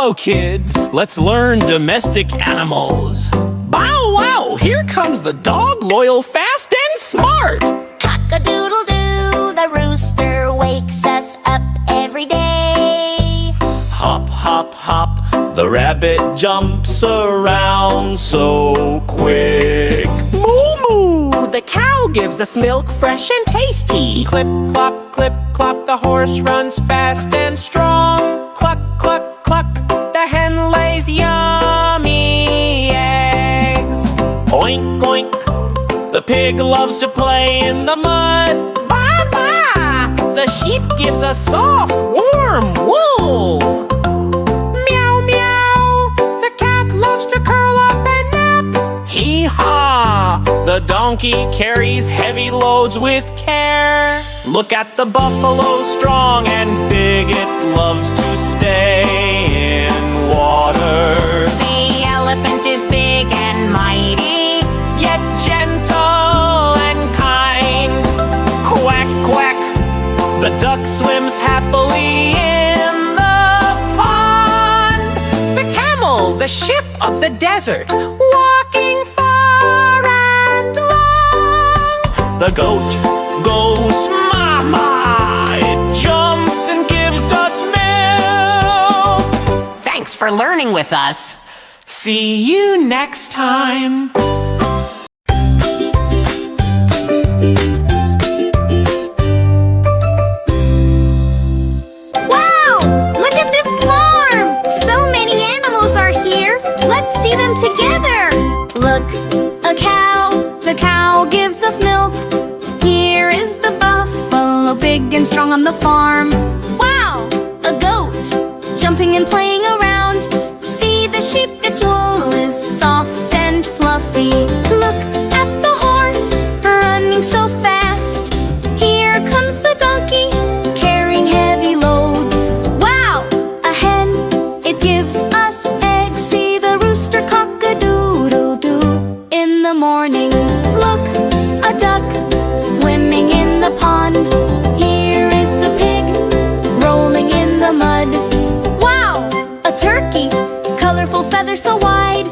Hello, kids. Let's learn domestic animals. Bow wow, here comes the dog, loyal, fast, and smart. Cock-a-doodle-doo, the rooster wakes us up every day. Hop, hop, hop, the rabbit jumps around so quick. Moo moo, the cow gives us milk fresh and tasty. Clip, clop, the horse runs fast and strong. Cluck, cluck, cluck, the hen lays yummy eggs. Oink, oink, the pig loves to play in the mud. Ba ba, the sheep gives us soft, warm wool. Meow, meow, the cat loves to curl up and nap. Hee haw, the donkey carries heavy loads with care. Look at the buffalo, strong and big, it loves to stay in water. The elephant is big and mighty, Yet gentle and kind. Quack, quack, the duck swims happily in the pond. The camel, the ship of the desert, walking far and long. The goat goes mama, it jumps and gives us milk. Thanks for learning with us. See you next time. Wow! Look at this farm! So many animals are here. Let's see them together. Look, a cow. The cow gives us milk. Here is the buffalo, big and strong on the farm. Wow! A goat, jumping and playing around. See, the sheep, its wool is soft and fluffy. Look at the horse, running so fast. Here comes the donkey, carrying heavy loads. Wow! A hen, it gives us eggs. See the rooster cock-a-doodle-doo in the morning. Look, a duck, swimming in the pond. Here is the pig, rolling in the mud. Wow! A turkey, colorful feathers so wide.